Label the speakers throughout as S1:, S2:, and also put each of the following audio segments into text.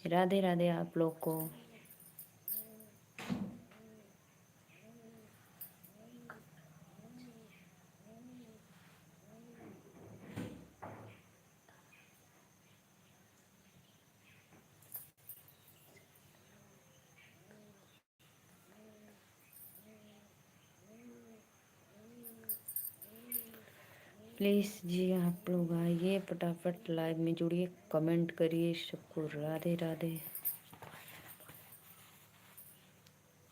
S1: राधे राधे आप लोग को। प्लीज़ जी आप लोग आइए, फटाफट लाइव में जुड़िए, कमेंट करिए, सबको राधे राधे।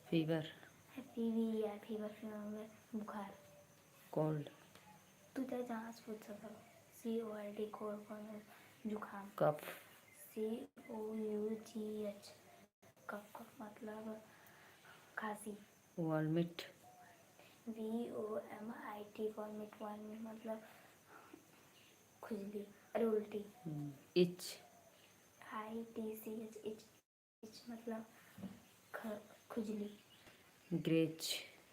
S1: फीवर
S2: फीवर बुखार
S1: कोल्ड
S2: तू क्या जांच पूछ सकता COLD कोल्ड जुकाम
S1: कफ
S2: COUGH कफ कफ मतलब खांसी
S1: वॉमिट
S2: VOMIT वॉमिट वॉमिट मतलब खुजली अरे उल्टी
S1: इच
S2: ITCH इच मतलब खुजली
S1: ग्रेच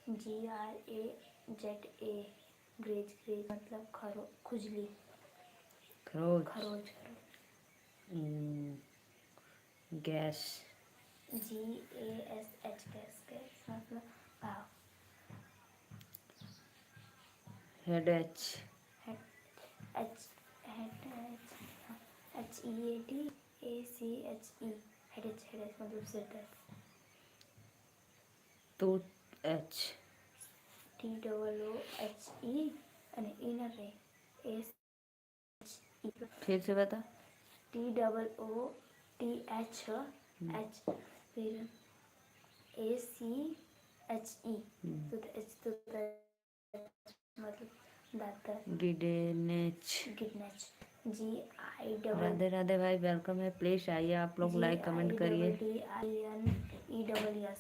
S2: GRAZA ग्रेज ग्रेज मतलब खुजली
S1: खरोच
S2: खरोच
S1: गैस
S2: GASH गैस गैस मतलब घाव
S1: हेड एच
S2: H HEADACHE हेडेच मतलब सिर दर्द
S1: टूथ एच
S2: TOOHE અને ઇનર રે
S1: फिर से बता
S2: TOOTH फिर ACHE तो मतलब दांत
S1: गिडेनेच।
S2: गिडनेच GI
S1: राधे राधे भाई, वेलकम है, प्लीज आइए आप लोग, लाइक कमेंट करिए।
S2: GIDDINES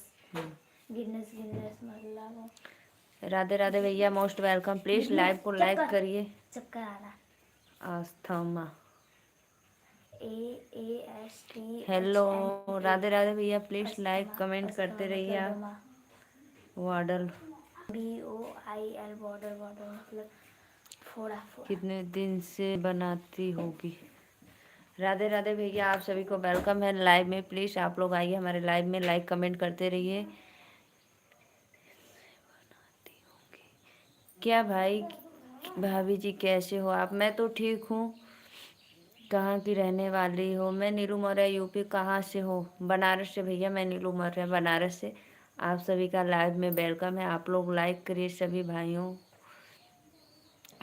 S2: गिडनेस गिडनेस मतलब
S1: राधे राधे भैया, मोस्ट वेलकम, प्लीज लाइव को लाइक करिए।
S2: चक्कर आ रहा
S1: asthma
S2: AASTHMA
S1: hello Radhe Radhe भैया, please like
S2: asthma
S1: comment
S2: asthma
S1: करते रहिए
S2: मतलब
S1: आप।
S2: दमा
S1: वाडल
S2: BOIL बॉर्डर बॉर्डर मतलब फोड़ा फोड़ा
S1: कितने दिन से बनाती होगी। राधे राधे भैया, आप सभी को वेलकम है लाइव में, प्लीज आप लोग आइए हमारे लाइव में, लाइक कमेंट करते रहिए। क्या भाई भाभी जी कैसे हो आप। मैं तो ठीक हूँ। कहाँ की रहने वाली हो। मैं नीलू मौर्य यूपी। कहाँ से हो। बनारस से भैया, मैं नीलू मौर्य बनारस से। आप सभी का लाइव में वेलकम है, आप लोग लाइक करिए सभी भाइयों।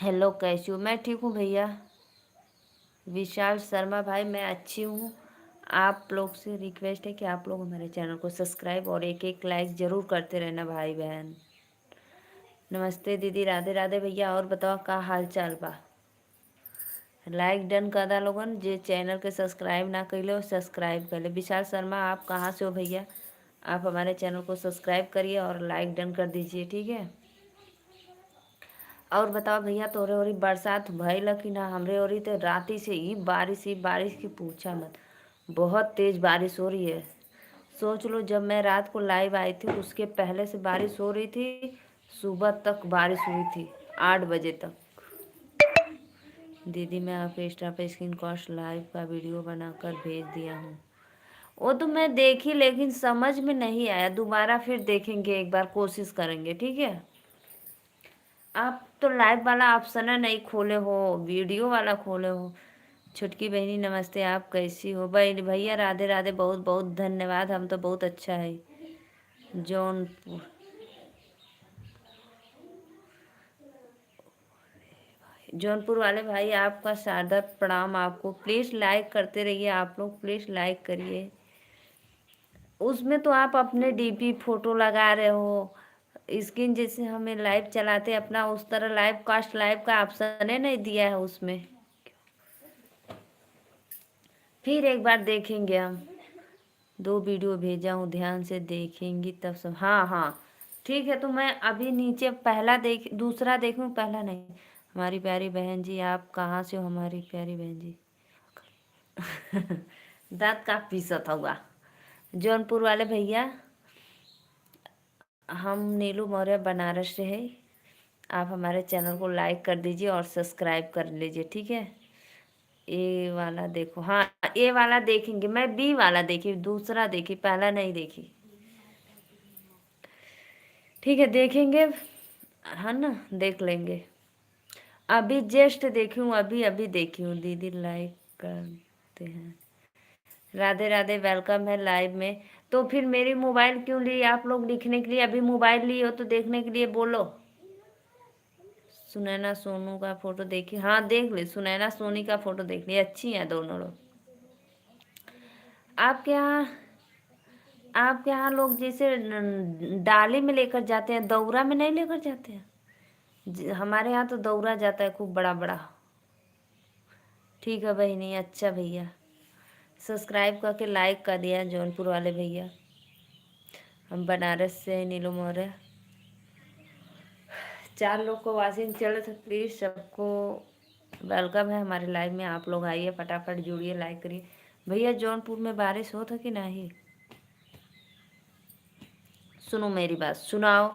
S1: हेलो कैसी हो। मैं ठीक हूँ भैया। विशाल शर्मा भाई, मैं अच्छी हूँ। आप लोग से रिक्वेस्ट है कि आप लोग हमारे चैनल को सब्सक्राइब और एक एक लाइक ज़रूर करते रहना भाई बहन। नमस्ते दीदी, राधे राधे भैया। और बताओ का हाल चाल बा। लाइक डन कर दा लोगन, जे चैनल के सब्सक्राइब ना कैले हो सब्सक्राइब कर ले। विशाल शर्मा, आप कहाँ से हो भैया। आप हमारे चैनल को सब्सक्राइब करिए और लाइक डन कर दीजिए, ठीक है। और बताओ भैया, तोरे ओरी बरसात भइल कि ना। हमरे ओरी तो राती से ही बारिश की पूछा मत। बहुत तेज़ बारिश हो रही है। सोच लो, जब मैं रात को लाइव आई थी उसके पहले से बारिश हो रही थी। सुबह तक बारिश हुई थी, 8 बजे तक। दीदी, मैं आपके इंस्टा पे स्क्रीन कॉस्ट लाइव का वीडियो बनाकर भेज दिया हूँ। वो तो मैं देखी, लेकिन समझ में नहीं आया। दोबारा फिर देखेंगे, एक बार कोशिश करेंगे, ठीक है। आप तो लाइव वाला ऑप्शन है नहीं खोले हो, वीडियो वाला खोले हो। छुटकी बहनी नमस्ते, आप कैसी हो। भाई भैया राधे राधे, बहुत बहुत धन्यवाद। हम तो बहुत अच्छा है। जौनपुर जौनपुर वाले भाई, आपका सादर प्रणाम आपको। प्लीज़ लाइक करते रहिए आप लोग, प्लीज़ लाइक करिए। उसमें तो आप अपने डीपी फोटो लगा रहे हो। स्क्रीन जैसे हमें लाइव चलाते अपना, उस तरह लाइव कास्ट लाइव का ऑप्शन है नहीं दिया है उसमें। फिर एक बार देखेंगे हम। 2 वीडियो भेजा हूँ, ध्यान से देखेंगी तब सब। हाँ हाँ ठीक है। तो मैं अभी नीचे पहला दूसरा देखूँ, पहला नहीं। हमारी प्यारी बहन जी, आप कहाँ से हो हमारी प्यारी बहन जी। दांत का पीसत हुआ। जौनपुर वाले भैया, हम नीलू मौर्य बनारस से है। आप हमारे चैनल को लाइक कर दीजिए और सब्सक्राइब कर लीजिए, ठीक है। ए वाला देखो, हाँ ए वाला देखेंगे। मैं बी वाला देखी, दूसरा देखी, पहला नहीं देखी। ठीक है देखेंगे, है ना, देख लेंगे। अभी जस्ट देखी हूँ, अभी अभी देखी हूँ। दीदी लाइक करते हैं। राधे राधे, वेलकम है लाइव में। तो फिर मेरी मोबाइल क्यों ली आप लोग लिखने के लिए? अभी मोबाइल ली हो तो देखने के लिए बोलो। सुनैना सोनू का फोटो देखी, हाँ देख ली, सुनैना सोनी का फोटो देख ली, अच्छी हैं दोनों लोग। आपके यहाँ, आपके यहाँ लोग जैसे डाली में लेकर जाते हैं, दौरा में नहीं लेकर जाते हैं? हमारे यहाँ तो दौरा जाता है खूब बड़ा बड़ा। ठीक है बहनी, अच्छा भैया, सब्सक्राइब करके लाइक कर दिया जौनपुर वाले भैया। हम बनारस से हैं, नीलू मौर्य। 4 लोग को वाचिंग चल रहे थे, प्लीज़ सबको वेलकम है हमारे लाइव में। आप लोग आइए, फटाफट जुड़िए, लाइक करिए। भैया जौनपुर में बारिश हो था कि नहीं? सुनो मेरी बात, सुनाओ।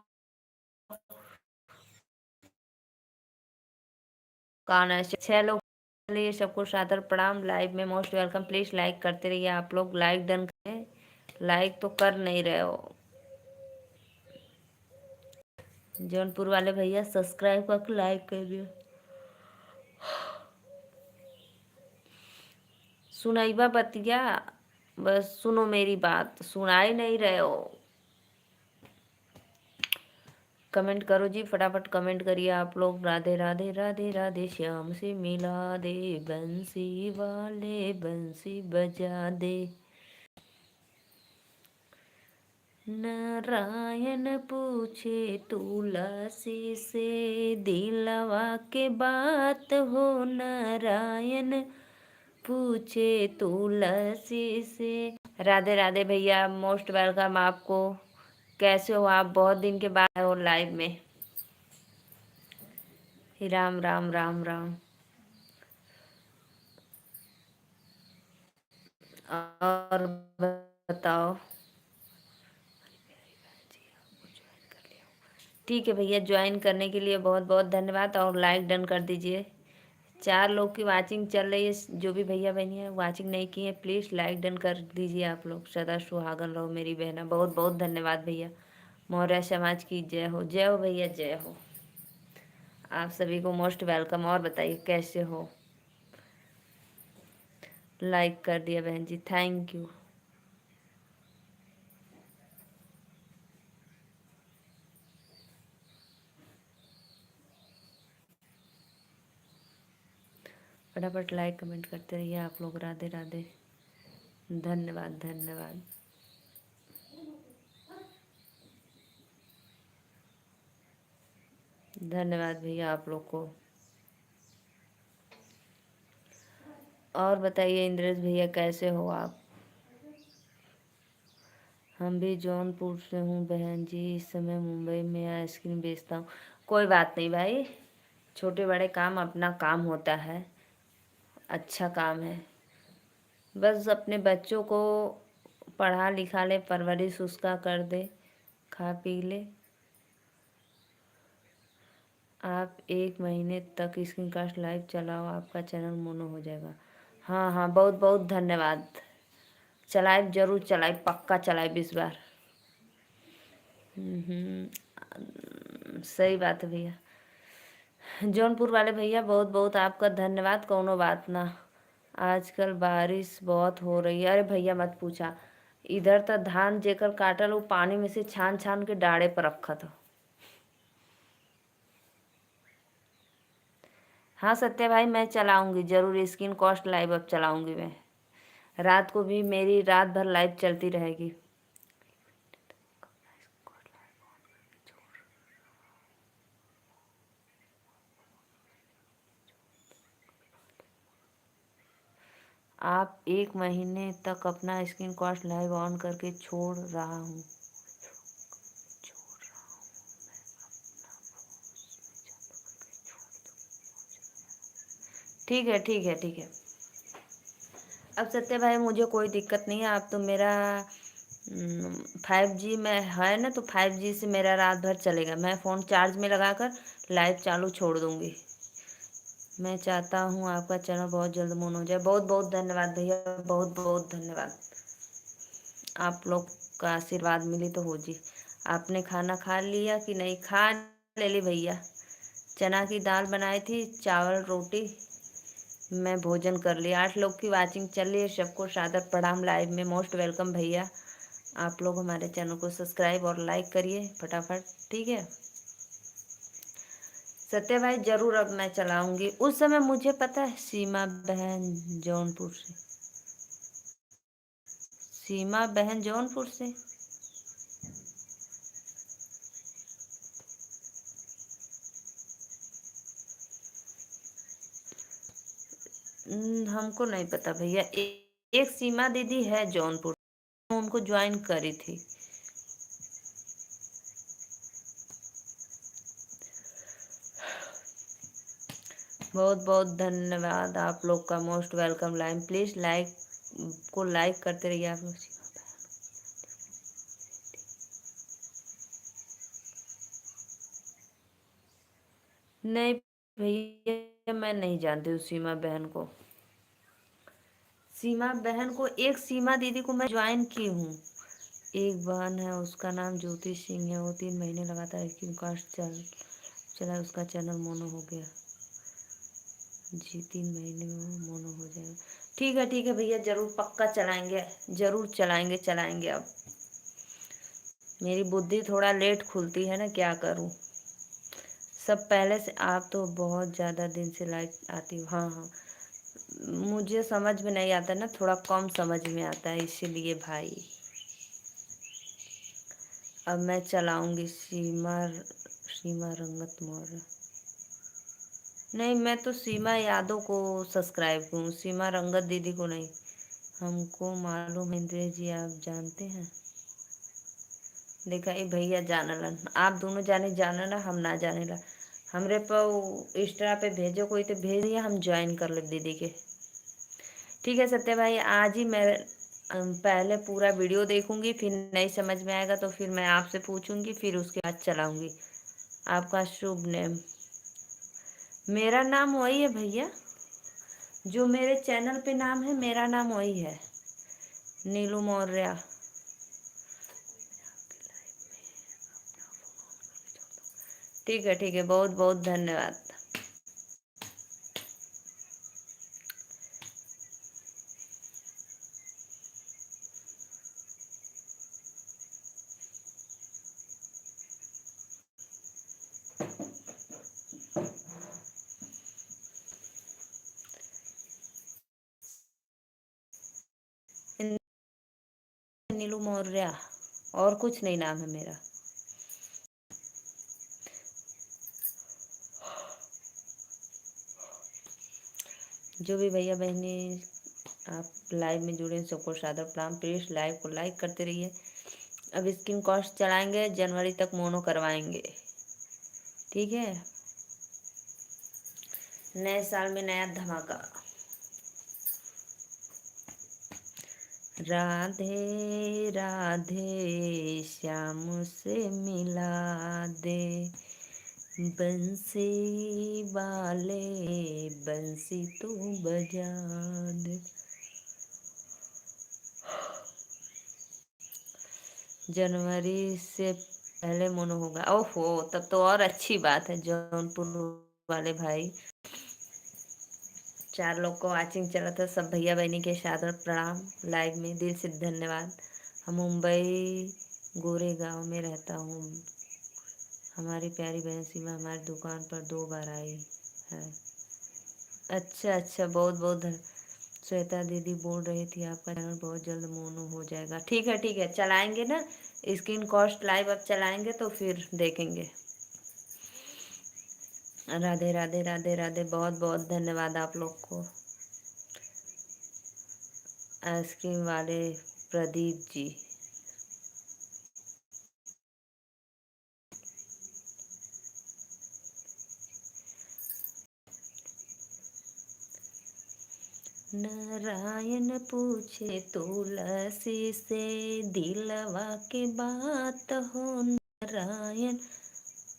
S1: कौन है? 6 लोग लिए, सबको सादर प्रणाम। लाइव में मोस्ट वेलकम, प्लीज़ लाइक करते रहिए। आप लोग लाइक डन करें, लाइक तो कर नहीं रहे हो। जौनपुर वाले भैया सब्सक्राइब करके लाइक कर दियो। सुनाइबा बतिया, बस सुनो मेरी बात, सुनाई नहीं रहे हो। कमेंट करो जी, फटाफट कमेंट करिए आप लोग। राधे राधे राधे राधे, श्याम से मिला दे, बंसी वाले बंसी बजा दे। नारायण पूछे तुलसी से, दिलवा के बात हो। नारायण पूछे तुलसी से। राधे राधे भैया, मोस्ट वेलकम आपको। कैसे हो आप? बहुत दिन के बाद हो लाइव में। राम राम राम राम। और बताओ। ठीक है भैया, ज्वाइन करने के लिए बहुत बहुत धन्यवाद, और लाइक डन कर दीजिए। 4 लोग की वाचिंग चल रही है, जो भी भैया बहनी है वाचिंग नहीं की है प्लीज़ लाइक डन कर दीजिए आप लोग। सदा सुहागन रहो मेरी बहना। बहुत बहुत धन्यवाद भैया। मौर्य समाज की जय हो, जय हो भैया, जय हो। आप सभी को मोस्ट वेलकम। और बताइए कैसे हो? लाइक कर दिया बहन जी, थैंक यू। फटाफट लाइक कमेंट करते रहिए आप लोग। राधे राधे, धन्यवाद धन्यवाद। धन्यवाद भैया आप लोग को। और बताइए इंद्रेश भैया कैसे हो आप? हम भी जौनपुर से हूँ बहन जी, इस समय मुंबई में आइसक्रीम बेचता हूँ। कोई बात नहीं भाई, छोटे बड़े काम अपना काम होता है, अच्छा काम है। बस अपने बच्चों को पढ़ा लिखा ले, परवरिश उसका कर दे, खा पी ले। आप 1 महीने तक स्क्रीन कास्ट लाइव चलाओ, आपका चैनल मोनो हो जाएगा। हाँ हाँ, बहुत बहुत धन्यवाद। चलाए, जरूर चलाए, पक्का चलाए इस बार। सही बात है भैया। जौनपुर वाले भैया बहुत बहुत आपका धन्यवाद। कौनो बात ना। आजकल बारिश बहुत हो रही है। अरे भैया मत पूछा, इधर तो धान जेकर काटल वो पानी में से छान छान के डाड़े पर रखा था। हाँ सत्य भाई, मैं चलाऊंगी जरूर स्क्रीन कॉस्ट लाइव, अब चलाऊंगी मैं। रात को भी मेरी रात भर लाइव चलती रहेगी। आप 1 महीने तक अपना स्क्रीन कॉस्ट लाइव ऑन करके छोड़ रहा हूँ। ठीक है ठीक है ठीक है। अब सत्य भाई मुझे कोई दिक्कत नहीं है। आप तो मेरा 5G में है ना, तो 5G से मेरा रात भर चलेगा। मैं फ़ोन चार्ज में लगाकर लाइव चालू छोड़ दूँगी। मैं चाहता हूँ आपका चैनल बहुत जल्द मून हो जाए। बहुत बहुत धन्यवाद भैया, बहुत बहुत धन्यवाद। आप लोग का आशीर्वाद मिली तो हो जी। आपने खाना खा लिया कि नहीं? खा ले ली भैया। चना की दाल बनाई थी, चावल रोटी, मैं भोजन कर लिया। 8 लोग की वाचिंग चल रही है। सबको सादर प्रणाम। लाइव में मोस्ट वेलकम भैया। आप लोग हमारे चैनल को सब्सक्राइब और लाइक करिए फटाफट, ठीक है। सत्य भाई जरूर अब मैं चलाऊंगी। उस समय मुझे पता है सीमा बहन जौनपुर से, सीमा बहन जौनपुर से। हमको नहीं पता भैया। एक सीमा दीदी है जौनपुर, उनको ज्वाइन करी थी। बहुत बहुत धन्यवाद आप लोग का। Most welcome. Line please like को लाइक करते रहिए आप लोग। नहीं भैया, मैं नहीं जानती हूँ सीमा बहन को। सीमा बहन को, एक सीमा दीदी को मैं ज्वाइन की हूँ। एक बहन है, उसका नाम ज्योति सिंह है। वो 3 महीने लगातार स्क्रीन कास्ट चला, उसका चैनल मोनो हो गया जी। 3 महीने में मोनो हो जाएगा। ठीक है भैया, जरूर पक्का चलाएंगे, जरूर चलाएंगे चलाएंगे। अब मेरी बुद्धि थोड़ा लेट खुलती है ना, क्या करूँ। सब पहले से। आप तो बहुत ज़्यादा दिन से लाइक आती हो। हाँ हाँ, मुझे समझ में नहीं आता ना, थोड़ा कम समझ में आता है इसीलिए भाई। अब मैं चलाऊंगी। सीमा रंगत मौर्य। नहीं, मैं तो सीमा यादव को सब्सक्राइब हूँ, सीमा रंगत दीदी को नहीं। हमको मालूम है इंद्र जी, आप जानते हैं। देखा ये भैया जानलन, आप दोनों जाने जानला, हम ना जाने ला। हमरे पर इंस्टा पे भेजो कोई तो भेज दिया, हम ज्वाइन कर ले दीदी के। ठीक है सत्य भाई, आज ही मैं पहले पूरा वीडियो देखूंगी, फिर नहीं समझ में आएगा तो फिर मैं आपसे पूछूंगी, फिर उसके बाद चलाऊंगी। आपका शुभ नेम? मेरा नाम वही है भैया, जो मेरे चैनल पे नाम है, मेरा नाम वही है, नीलू मौर्य। ठीक है, बहुत बहुत धन्यवाद। नीलू मौर्य, और कुछ नहीं नाम है मेरा। जो भी भैया बहनी आप लाइव में जुड़े सबको सादर प्रणाम। प्लीज लाइव को लाइक करते रहिए। अब स्क्रीन कॉस्ट चलाएंगे, जनवरी तक मोनो करवाएंगे, ठीक है। नए साल में नया धमाका। राधे राधे श्याम से मिला दे, बंसी वाले बंसी तू बजा दे। जनवरी से पहले मोनो होगा। ओहो, तब तो और अच्छी बात है। जौनपुर वाले भाई, 4 लोग को वाचिंग चला था। सब भैया बहनी के सादर प्रणाम। लाइव में दिल से धन्यवाद। हम मुंबई गोरेगांव में रहता हूँ। हमारी प्यारी बहन सीमा हमारी दुकान पर 2 बार आई है। अच्छा, बहुत बहुत श्वेता दीदी बोल रही थी आपका चैनल बहुत जल्द मोनो हो जाएगा। ठीक है, चलाएंगे ना स्क्रीन कॉस्ट लाइव। अब चलाएंगे तो फिर देखेंगे। राधे राधे राधे राधे, बहुत बहुत धन्यवाद आप लोग को। आइसक्रीम वाले प्रदीप जी, नारायण पूछे तुलसी से दिलवा के बात हो। नारायण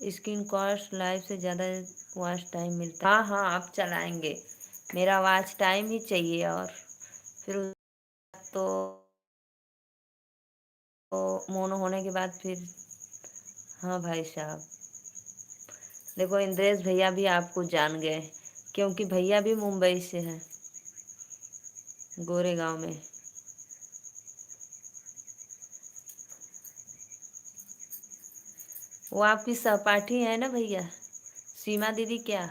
S1: स्क्रीन कॉस्ट लाइव से ज़्यादा वॉच टाइम मिलता है। हाँ हाँ, आप चलाएंगे, मेरा वॉच टाइम ही चाहिए। और फिर तो मोनो होने के बाद फिर, हाँ भाई साहब, देखो इंद्रेश भैया भी आपको जान गए, क्योंकि भैया भी मुंबई से हैं, गोरेगांव में। वो आपकी सहपाठी है ना भैया, सीमा दीदी क्या?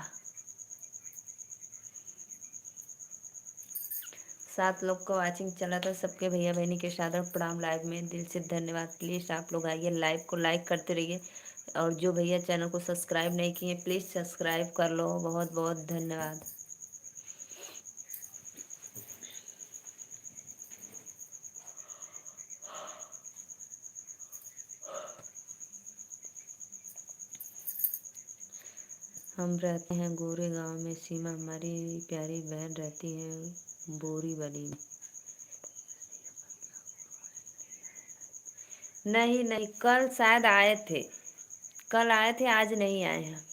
S1: 7 लोग का वॉचिंग चला था। सबके भैया बहनी के सादर प्रणाम। लाइव में दिल से धन्यवाद। प्लीज़ आप लोग आइए, लाइव को लाइक करते रहिए, और जो भैया चैनल को सब्सक्राइब नहीं किए प्लीज़ सब्सक्राइब कर लो। बहुत बहुत धन्यवाद। हम रहते हैं गोरे गांव में, सीमा हमारी प्यारी बहन रहती है बोरीवली में। नहीं नहीं, कल शायद आए थे, कल आए थे, आज नहीं आए हैं।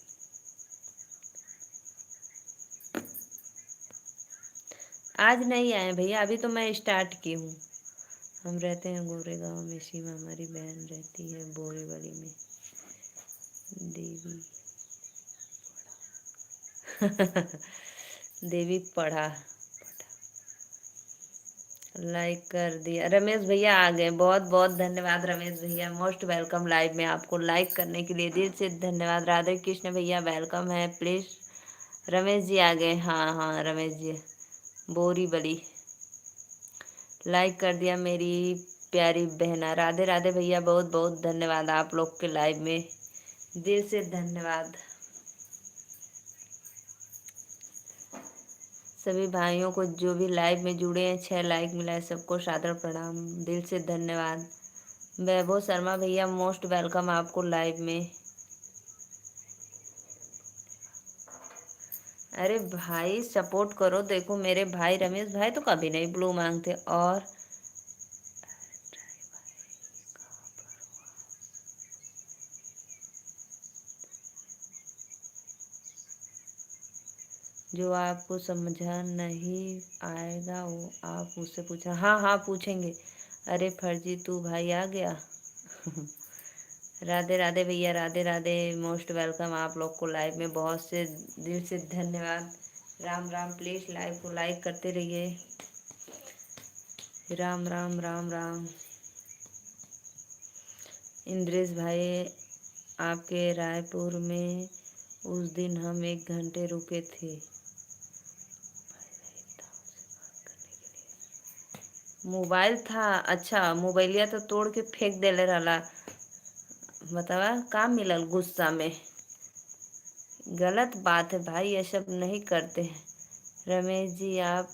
S1: आज नहीं आए भैया, अभी तो मैं स्टार्ट की हूँ। हम रहते हैं गोरे गांव में, सीमा हमारी बहन रहती है बोरीवली में। देवी देवी पढ़ा, लाइक कर दिया। रमेश भैया आ गए, बहुत बहुत धन्यवाद रमेश भैया, मोस्ट वेलकम। लाइव में आपको लाइक करने के लिए दिल से धन्यवाद। राधे कृष्ण भैया वेलकम है, प्लीज। रमेश जी आ गए, हाँ हाँ रमेश जी, बोरीवली, लाइक कर दिया मेरी प्यारी बहना। राधे राधे भैया, बहुत बहुत धन्यवाद आप लोग के लाइव में, दिल से धन्यवाद। सभी भाइयों को जो भी लाइव में जुड़े हैं, 6 लाइक मिला है, सबको सादर प्रणाम, दिल से धन्यवाद। वैभव शर्मा भैया मोस्ट वेलकम आपको लाइव में। अरे भाई सपोर्ट करो, देखो मेरे भाई रमेश भाई तो कभी नहीं ब्लू मांगते। और जो आपको समझा नहीं आएगा वो आप मुझसे पूछा। हाँ हाँ पूछेंगे। अरे फर्जी तू भाई आ गया राधे राधे भैया, राधे राधे, मोस्ट वेलकम आप लोग को लाइव में, बहुत से दिल से धन्यवाद। राम राम, प्लीज लाइव को लाइक करते रहिए। राम राम राम राम। इंद्रेश भाई, आपके रायपुर में उस दिन हम 1 घंटे रुके थे। मोबाइल था, अच्छा मोबाइलिया तो तोड़ के फेंक देले रहला, बतावा का मिलल गुस्सा में। गलत बात है भाई, ये सब नहीं करते हैं। रमेश जी आप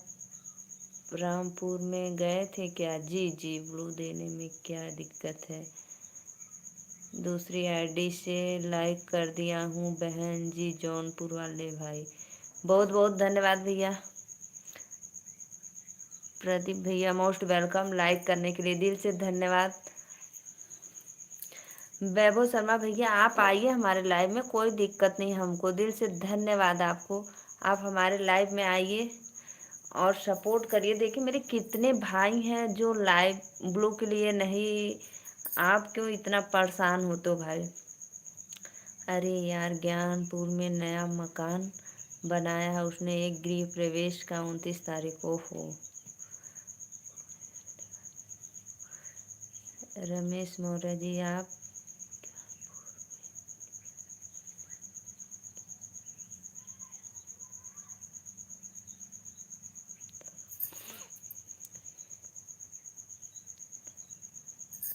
S1: रामपुर में गए थे क्या? जी जी, ब्लू देने में क्या दिक्कत है? दूसरी आईडी से लाइक कर दिया हूँ बहन जी, जौनपुर वाले भाई, बहुत बहुत धन्यवाद भैया। प्रदीप भैया मोस्ट वेलकम, लाइक करने के लिए दिल से धन्यवाद। वैभव शर्मा भैया आप आइए हमारे लाइव में, कोई दिक्कत नहीं हमको, दिल से धन्यवाद आपको। आप हमारे लाइव में आइए और सपोर्ट करिए। देखिए मेरे कितने भाई हैं जो लाइव ब्लू के लिए नहीं, आप क्यों इतना परेशान होते हो भाई? अरे यार, ज्ञानपुर में नया मकान बनाया है उसने, एक गृह प्रवेश का 29 तारीख को हो। रमेश मौर्य जी आप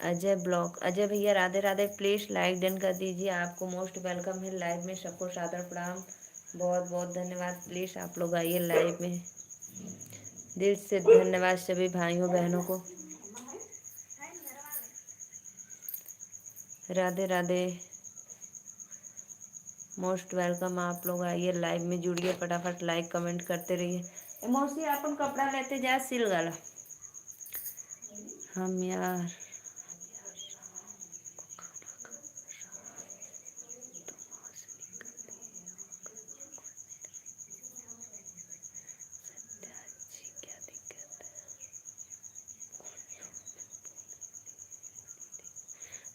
S1: अजय ब्लॉक, अजय भैया Radhe Radhe, please like done कर दीजिए, आपको मोस्ट वेलकम है लाइव में, सबको सादर प्रणाम, बहुत बहुत धन्यवाद। प्लीज आप लोग आइए लाइव में, दिल से धन्यवाद सभी भाइयों बहनों को, राधे राधे, मोस्ट वेलकम। आप लोग आइए लाइव में जुड़िए, फटाफट लाइक कमेंट करते रहिए। मौसी अपन कपड़ा लेते जा सिल गला हम यार,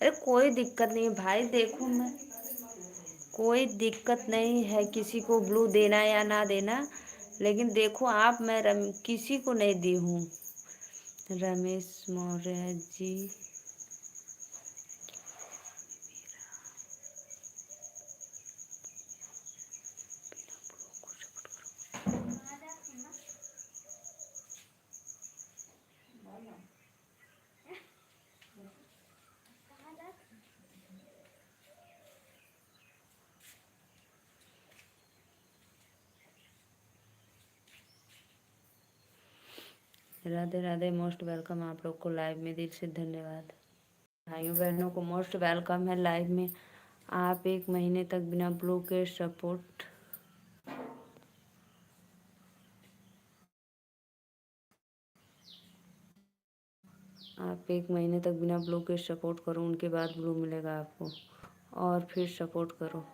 S1: अरे कोई दिक्कत नहीं है भाई, देखो मैं, कोई दिक्कत नहीं है किसी को ब्लू देना या ना देना, लेकिन देखो आप, मैं किसी को नहीं दी हूँ। रमेश मौर्य जी, राधे राधे, मोस्ट वेलकम आप लोग को लाइव में, दिल से धन्यवाद। भाइयों बहनों को मोस्ट वेलकम है लाइव में। आप 1 महीने तक बिना ब्लू के सपोर्ट, आप 1 महीने तक बिना ब्लू के सपोर्ट करो, उनके बाद ब्लू मिलेगा आपको, और फिर सपोर्ट करो।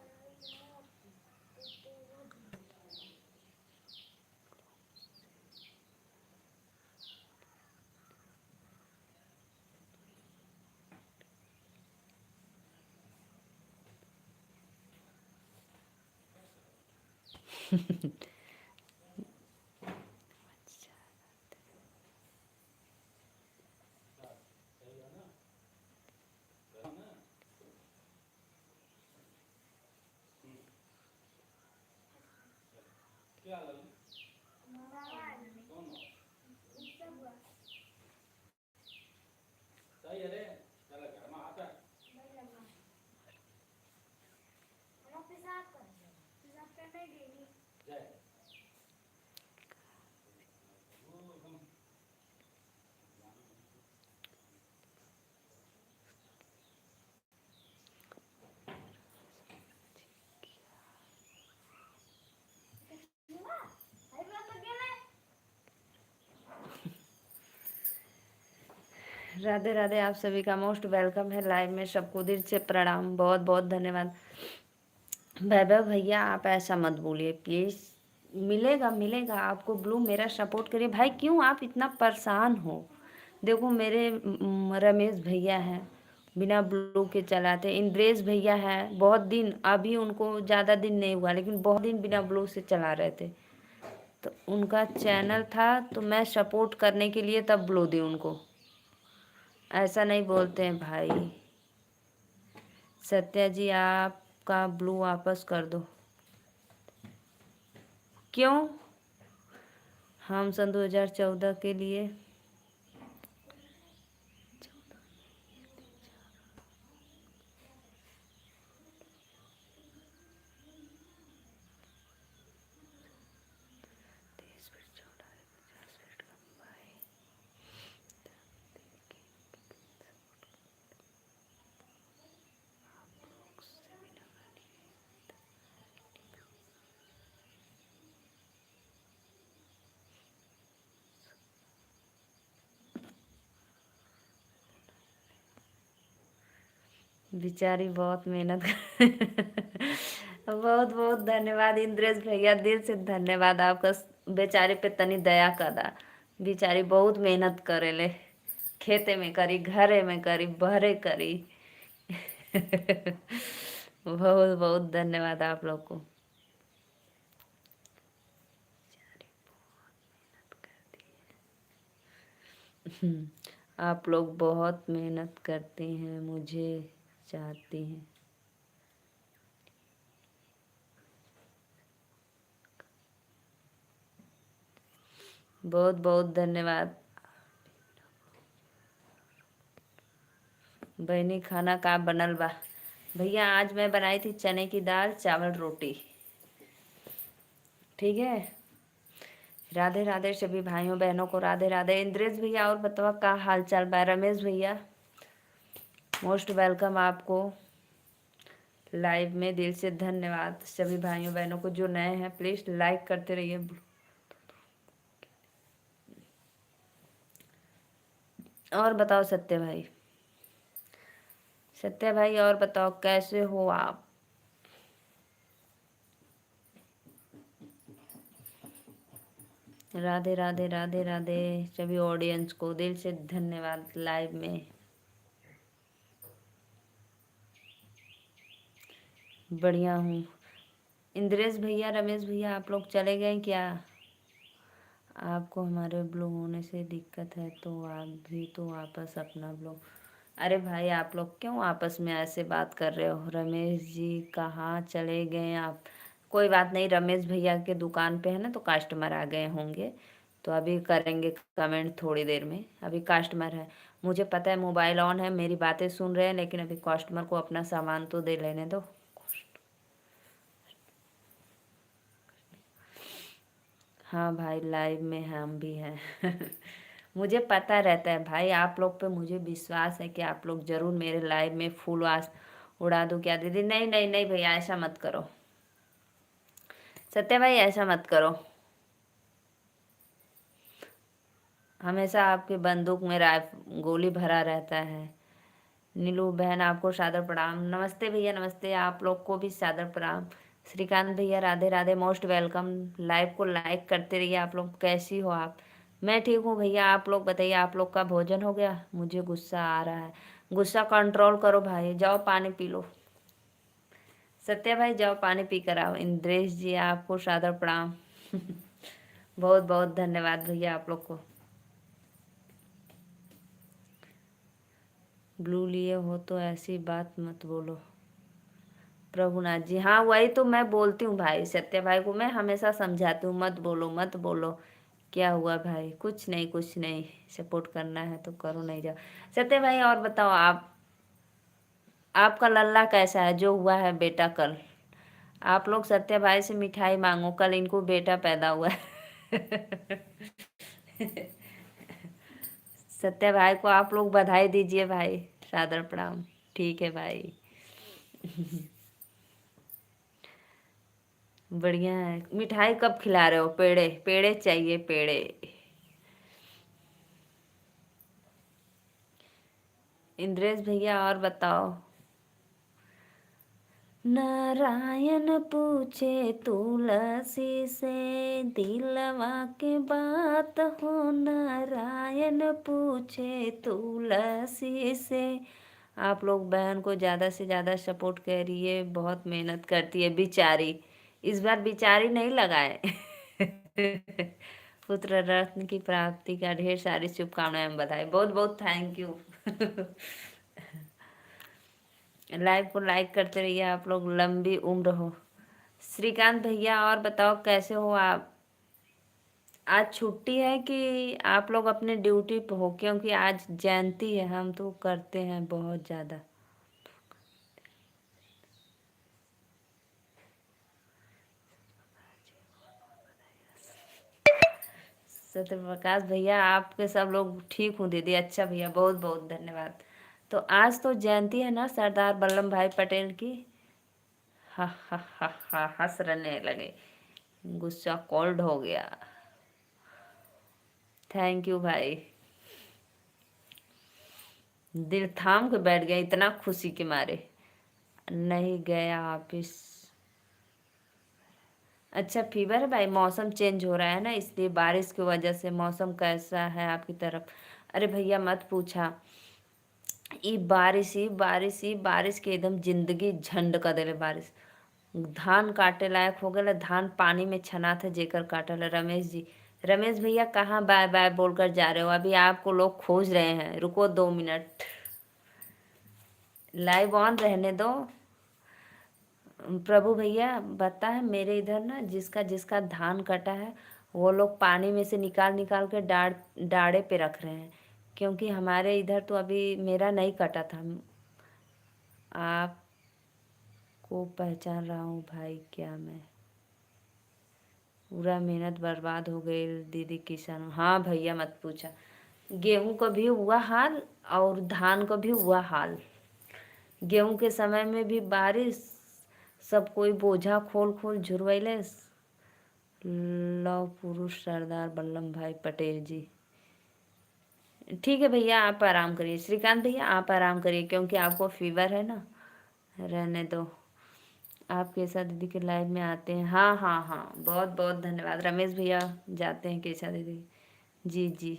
S1: राधे राधे, आप सभी का मोस्ट वेलकम है लाइव में, सबको दिल से प्रणाम, बहुत बहुत धन्यवाद। वैभव भैया आप ऐसा मत बोलिए प्लीज़, मिलेगा मिलेगा आपको ब्लू, मेरा सपोर्ट करिए भाई, क्यों आप इतना परेशान हो। देखो मेरे रमेश भैया हैं, बिना ब्लू के चलाते, इंद्रेश भैया हैं, बहुत दिन, अभी उनको ज़्यादा दिन नहीं हुआ लेकिन बहुत दिन बिना ब्लू से चला रहे थे, तो उनका चैनल था तो मैं सपोर्ट करने के लिए तब ब्लू दी उनको, ऐसा नहीं बोलते हैं भाई। सत्या जी आपका ब्लू वापस कर दो। क्यों? हम सन 2014 के लिए बेचारी बहुत मेहनत बहुत बहुत धन्यवाद इंद्रेश भैया, दिल से धन्यवाद आपका, बेचारी पे तनी दया करा, बेचारी बहुत मेहनत करेले, खेते में करी, घरे में करी, बहरे करी। बहुत बहुत धन्यवाद आप लोग को। आप लोग बहुत मेहनत करते हैं, मुझे चाहती हैं। बहुत बहुत धन्यवाद। बहनी खाना का बनल बा? भैया आज मैं बनाई थी चने की दाल, चावल, रोटी। ठीक है, राधे राधे सभी भाइयों बहनों को, राधे राधे। इंद्रेश भैया और बताओ का हाल चाल बा? रमेश भैया मोस्ट वेलकम आपको लाइव में, दिल से धन्यवाद सभी भाइयों बहनों को, जो नए हैं प्लीज़ लाइक करते रहिए। और बताओ सत्य भाई, सत्य भाई और बताओ कैसे हो आप? राधे राधे राधे राधे सभी ऑडियंस को, दिल से धन्यवाद लाइव में। बढ़िया हूँ। इंद्रेश भैया, रमेश भैया, आप लोग चले गए क्या? आपको हमारे ब्लॉग होने से दिक्कत है तो आप भी तो वापस अपना ब्लॉग। अरे भाई, आप लोग क्यों आपस में ऐसे बात कर रहे हो? रमेश जी कहाँ चले गए आप? कोई बात नहीं, रमेश भैया के दुकान पे है ना, तो कस्टमर आ गए होंगे, तो अभी करेंगे कमेंट थोड़ी देर में। अभी कस्टमर है, मुझे पता है मोबाइल ऑन है, मेरी बातें सुन रहे हैं, लेकिन अभी कस्टमर को अपना सामान तो दे लेने दो। हाँ भाई, लाइव में हम भी हैं। मुझे पता रहता है भाई, आप लोग पे मुझे विश्वास है कि आप लोग जरूर मेरे लाइव में फूल आस उड़ा दो क्या दीदी? नहीं नहीं नहीं भैया, ऐसा मत करो। सत्य भाई, ऐसा मत करो। हमेशा आपकी बंदूक में गोली भरा रहता है। नीलू बहन, आपको सादर प्रणाम। नमस्ते भैया, नमस्ते। आप लोग को भी सादर प्रणाम। श्रीकांत भैया, Radhe Radhe, most welcome. Live को लाइक करते रहिए। आप लोग कैसी हो आप? मैं ठीक हूँ भैया, आप लोग बताइए, आप लोग का भोजन हो गया? मुझे गुस्सा आ रहा है। गुस्सा कंट्रोल करो भाई, जाओ पानी पी लो। सत्या भाई, जाओ पानी पी कर आओ। इंद्रेश जी, आपको सादर प्रणाम। बहुत बहुत धन्यवाद भैया आप लोग को। ब्लू लिए हो तो ऐसी बात मत बोलो। प्रभुनाथ जी, हाँ वही तो मैं बोलती हूँ भाई, सत्य भाई को मैं हमेशा समझाती हूँ, मत बोलो मत बोलो। क्या हुआ भाई? कुछ नहीं कुछ नहीं, सपोर्ट करना है तो करो, नहीं जाओ। सत्य भाई, और बताओ आप, आपका लल्ला कैसा है जो हुआ है बेटा कल? आप लोग सत्य भाई से मिठाई मांगो, कल इनको बेटा पैदा हुआ है। सत्य भाई को आप लोग बधाई दीजिए भाई, सादर प्रणाम। ठीक है भाई। बढ़िया है। मिठाई कब खिला रहे हो? पेड़े पेड़े चाहिए, पेड़े। इंद्रेश भैया, और बताओ। नारायण पूछे तुलसी से, दिलवा के बात हो। नारायण पूछे तुलसी से। आप लोग बहन को ज़्यादा से ज़्यादा सपोर्ट करिए, बहुत मेहनत करती है बेचारी। इस बार बेचारी नहीं लगाए। पुत्र रत्न की प्राप्ति का ढेर सारी शुभकामनाएं, बधाई, बहुत बहुत थैंक यू। लाइव को लाइक करते रहिए आप लोग, लंबी उम्र हो। श्रीकांत भैया, और बताओ कैसे हो आप? आज छुट्टी है कि आप लोग अपने ड्यूटी पे हो? क्योंकि आज जयंती है, हम तो करते हैं बहुत ज़्यादा। सत्य प्रकाश भैया, आपके सब लोग ठीक हूँ दीदी? अच्छा भैया, बहुत बहुत धन्यवाद। तो आज तो जयंती है ना सरदार वल्लभ भाई पटेल की। हा हा हा हा, हंस रहने लगे, गुस्सा कोल्ड हो गया। थैंक यू भाई। दिल थाम के बैठ गया इतना खुशी के मारे। नहीं गया ऑफिस। अच्छा, फीवर है भाई? मौसम चेंज हो रहा है ना, इसलिए बारिश की वजह से। मौसम कैसा है आपकी तरफ? अरे भैया मत पूछा, ई बारिश ही बारिश ही बारिश के एकदम जिंदगी झंड कर देले बारिश। धान काटे लायक हो गए, धान पानी में छना थे जेकर काटल है। रमेश जी, रमेश भैया कहाँ बाय बाय बोलकर जा रहे हो? अभी आपको लोग खोज रहे हैं, रुको 2 मिनट, लाइव ऑन रहने दो। प्रभु भैया बता है, मेरे इधर ना जिसका जिसका धान कटा है, वो लोग पानी में से निकाल निकाल के डाड़े पे रख रहे हैं, क्योंकि हमारे इधर तो अभी मेरा नहीं कटा था। आपको पहचान रहा हूँ भाई, क्या मैं? पूरा मेहनत बर्बाद हो गई दीदी, किसान। हाँ भैया मत पूछा, गेहूं का भी हुआ हाल और धान का भी हुआ हाल। गेहूं के समय में भी बारिश, सब कोई बोझा खोल खोल झुरवैले। लव पुरुष सरदार वल्लभ भाई पटेल जी। ठीक है भैया, आप आराम करिए। श्रीकांत भैया, आप आराम करिए, क्योंकि आपको फीवर है ना, रहने दो। आप केशा दीदी के लाइव में आते हैं? हाँ हाँ हाँ, बहुत बहुत धन्यवाद। रमेश भैया जाते हैं केशा दीदी। जी जी।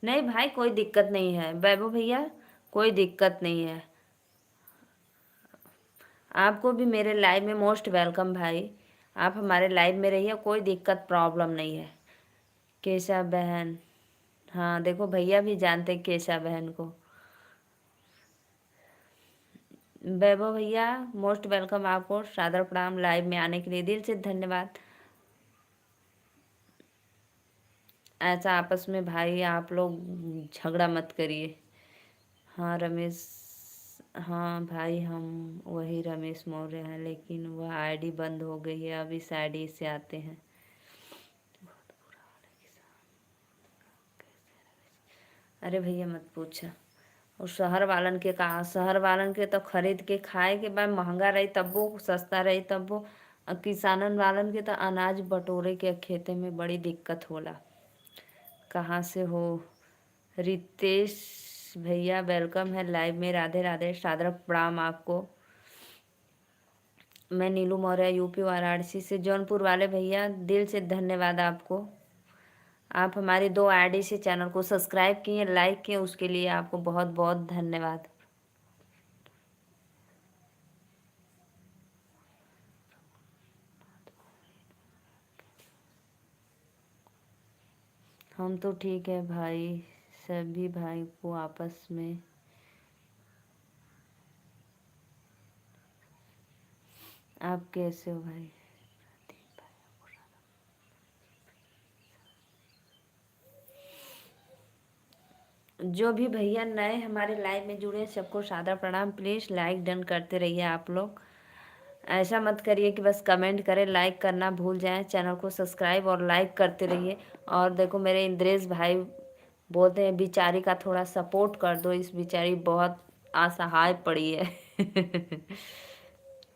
S1: नहीं भाई, कोई दिक्कत नहीं है वैभव भैया, कोई दिक्कत नहीं है। आपको भी मेरे लाइव में मोस्ट वेलकम भाई। आप हमारे लाइव में रहिए, कोई दिक्कत प्रॉब्लम नहीं है। केशा बहन, हाँ देखो भैया भी जानते हैं केशा बहन को। वैभव भैया मोस्ट वेलकम, आपको सादर प्रणाम लाइव में आने के लिए दिल से धन्यवाद। ऐसा आपस में भाई आप लोग झगड़ा मत करिए। हाँ रमेश, हाँ भाई हम वही रमेश मौर्य हैं, लेकिन वह आईडी बंद हो गई है, अब इस आईडी से आते हैं। अरे भैया मत पूछा, और शहर वालन के कहा, शहर वालन के तो खरीद के खाए के बाद महंगा रही तब वो, सस्ता रही तब वो। किसानन वालन के तो अनाज बटोरे के खेते में बड़ी दिक्कत होला। कहाँ से हो? रितेश भैया वेलकम है लाइव में, राधे राधे, सादर प्रणाम आपको। मैं नीलू मौर्य यूपी वाराणसी से। जौनपुर वाले भैया दिल से धन्यवाद आपको। आप हमारी 2 आईडी से चैनल को सब्सक्राइब किए, लाइक किए, उसके लिए आपको बहुत बहुत धन्यवाद। हम तो ठीक है भाई, सभी भाई को आपस में। आप कैसे हो भाई? जो भी भैया नए हमारे लाइव में जुड़े सबको सादर प्रणाम। प्लीज़ लाइक डन करते रहिए आप लोग। ऐसा मत करिए कि बस कमेंट करें, लाइक करना भूल जाएं। चैनल को सब्सक्राइब और लाइक करते रहिए। और देखो मेरे इंद्रेश भाई बोलते हैं बिचारी का थोड़ा सपोर्ट कर दो, इस बिचारी बहुत असहाय पड़ी है।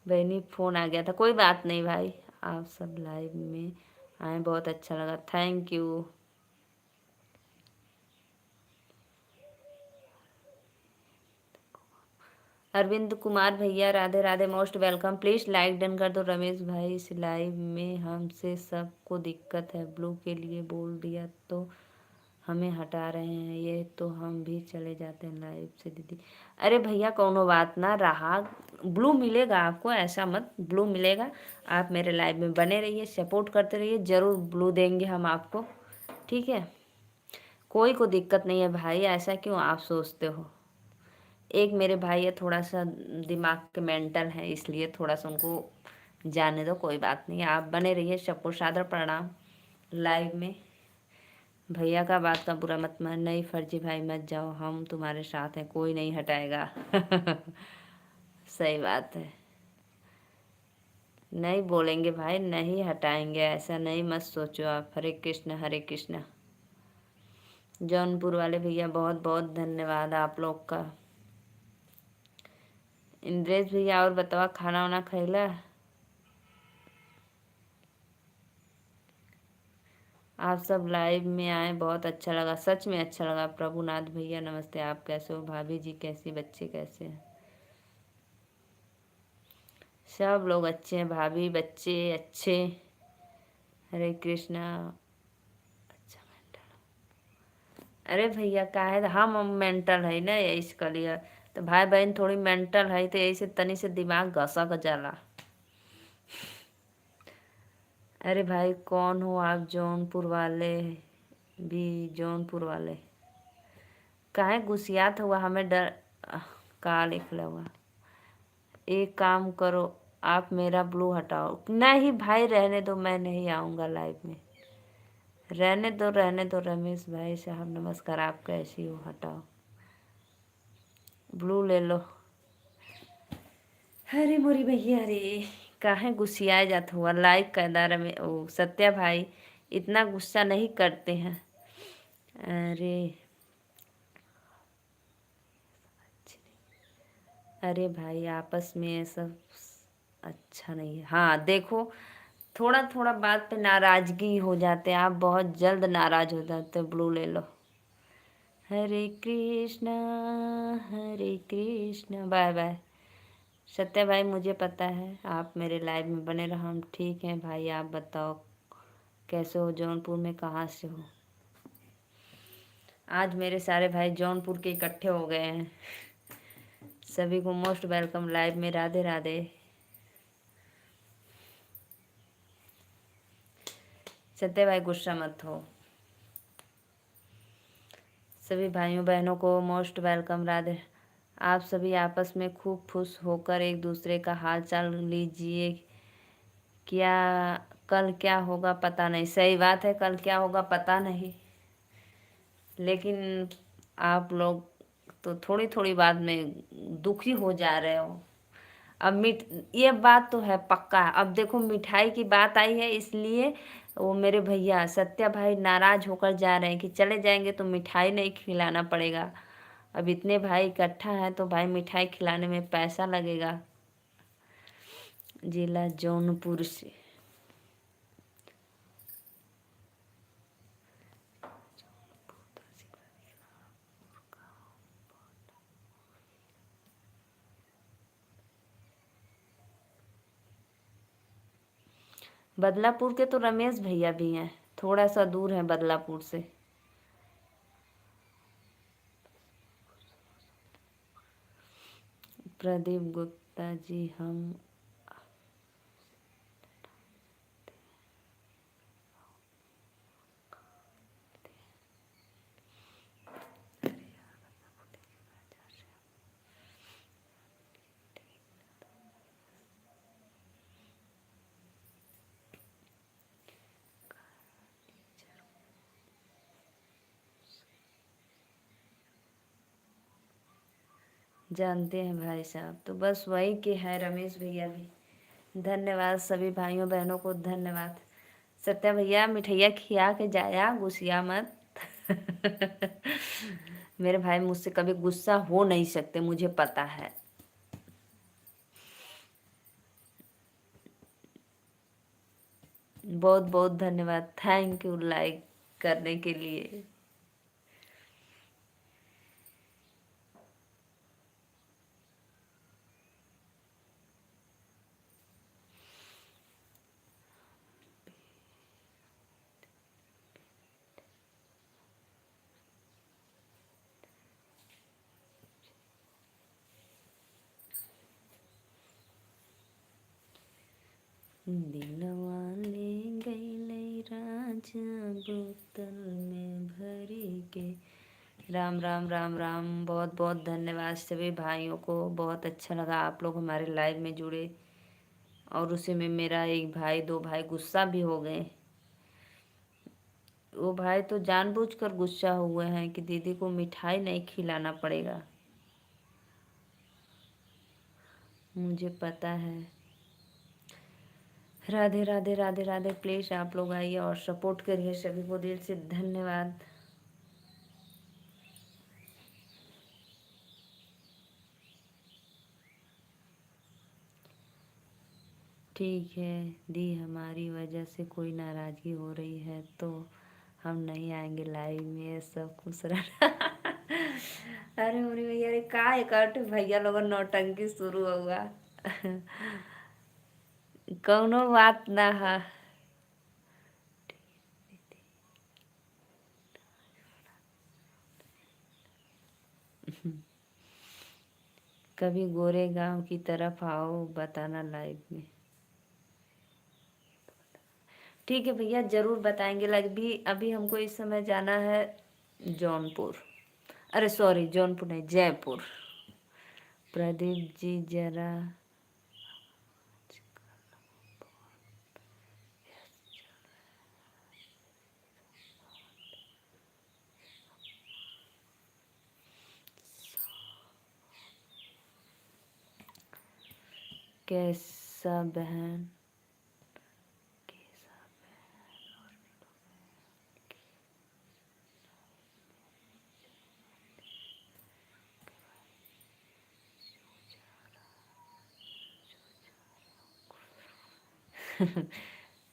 S1: बहनी फ़ोन आ गया था, कोई बात नहीं भाई। आप सब लाइव में आए, बहुत अच्छा लगा, थैंक यू। अरविंद कुमार भैया Radhe Radhe, most welcome. Please like done कर दो। रमेश भाई इस लाइव में हमसे सबको दिक्कत है, ब्लू के लिए बोल दिया तो हमें हटा रहे हैं, ये तो हम भी चले जाते हैं लाइव से दीदी। अरे भैया कोनो बात ना रहा, ब्लू मिलेगा आपको, ऐसा मत, ब्लू मिलेगा। आप मेरे लाइव में बने रहिए, सपोर्ट करते रहिए, ज़रूर ब्लू देंगे हम आपको, ठीक है। कोई को दिक्कत नहीं है भाई, ऐसा क्यों आप सोचते हो। एक मेरे भाई है थोड़ा सा दिमाग के मेंटल है, इसलिए थोड़ा सा उनको जाने दो, कोई बात नहीं। आप बने रहिए, सबको सादर प्रणाम लाइव में। भैया का बात का बुरा मत मान, नहीं फर्जी भाई मत जाओ, हम तुम्हारे साथ हैं, कोई नहीं हटाएगा। सही बात है, नहीं बोलेंगे भाई, नहीं हटाएंगे, ऐसा नहीं मत सोचो आप। हरे कृष्ण हरे कृष्ण। जौनपुर वाले भैया बहुत बहुत धन्यवाद आप लोग का। इंद्रेश भैया और बताओ, खाना वाना खैला? आप सब लाइव में आए, बहुत अच्छा लगा, सच में अच्छा लगा। प्रभुनाथ भैया नमस्ते, आप कैसे हो? भाभी जी कैसी, बच्चे कैसे हैं? सब लोग अच्छे हैं, भाभी बच्चे अच्छे। हरे कृष्णा। अच्छा मेंटल, अरे भैया का है, हम मेंटल है ना, इसका लिए तो भाई बहन थोड़ी मेंटल है, तो यही से तनी से दिमाग घसक जाला। अरे भाई कौन हो आप? जौनपुर वाले भी, जौनपुर वाले काहे गुस्सियात हुआ, हमें डर का लिखला हुआ। एक काम करो, आप मेरा ब्लू हटाओ। नहीं भाई रहने दो, मैं नहीं आऊँगा लाइव में, रहने दो रहने दो। रमेश भाई साहब नमस्कार, आप कैसी हो? हटाओ ब्लू ले लो। अरे मोरी भैया रे, काहे गुस्सियाए जात हुआ, लाइक करदार में ओ सत्या भाई इतना गुस्सा नहीं करते हैं। अरे अरे भाई आपस में ये सब अच्छा नहीं है। हाँ देखो, थोड़ा थोड़ा बात पे नाराजगी हो जाते हैं, आप बहुत जल्द नाराज हो जाते हो। ब्लू ले लो। हरे कृष्णा, बाय बाय। सत्या भाई मुझे पता है आप मेरे लाइव में बने रहो, हम ठीक हैं भाई। आप बताओ कैसे हो? जौनपुर में कहाँ से हो? आज मेरे सारे भाई जौनपुर के इकट्ठे हो गए हैं। सभी को मोस्ट वेलकम लाइव में। राधे राधे। सत्य भाई गुस्सा मत हो। सभी भाइयों बहनों को मोस्ट वेलकम। राधे। आप सभी आपस में खूब खुश होकर एक दूसरे का हाल चाल लीजिए। क्या कल क्या होगा पता नहीं। सही बात है, कल क्या होगा पता नहीं, लेकिन आप लोग तो थोड़ी थोड़ी बात में दुखी हो जा रहे हो। अब ये बात तो है पक्का। अब देखो मिठाई की बात आई है, इसलिए वो मेरे भैया सत्या भाई नाराज होकर जा रहे हैं कि चले जाएंगे तो मिठाई नहीं खिलाना पड़ेगा। अब इतने भाई इकट्ठा हैं तो भाई मिठाई खिलाने में पैसा लगेगा। जिला जौनपुर से। बदलापुर के तो रमेश भैया भी हैं, थोड़ा सा दूर है बदलापुर से। प्रदीप गुप्ता जी हम जानते हैं भाई साहब, तो बस वही के हैं रमेश भैया भी। धन्यवाद सभी भाइयों बहनों को, धन्यवाद। सत्या भैया मिठैया खिया के जाया, गुस्सिया मत। मेरे भाई मुझसे कभी गुस्सा हो नहीं सकते, मुझे पता है। बहुत बहुत धन्यवाद, थैंक यू लाइक करने के लिए। दिलवा ले गई राजा बोतल में भरी के। राम राम राम राम। बहुत बहुत धन्यवाद सभी भाइयों को, बहुत अच्छा लगा आप लोग हमारे लाइव में जुड़े। और उसी में मेरा एक भाई दो भाई गुस्सा भी हो गए। वो भाई तो जानबूझकर गुस्सा हुए हैं कि दीदी को मिठाई नहीं खिलाना पड़ेगा। मुझे पता है। राधे राधे राधे राधे। प्लीज़ आप लोग आइए और सपोर्ट करिए, सभी को दिल से धन्यवाद। ठीक है दी, हमारी वजह से कोई नाराज़गी हो रही है तो हम नहीं आएंगे लाइव में, सब खुश रहना। अरे मोरी भैया रे का एक भैया लोग नौटंकी शुरू हुआ। कौनो बात ना है। कभी गोरे गांव की तरफ आओ, बताना लाइव में। ठीक है भैया जरूर बताएंगे। अभी अभी हमको इस समय जाना है जौनपुर, अरे सॉरी जौनपुर नहीं, जयपुर। प्रदीप जी जरा कैसा बहन।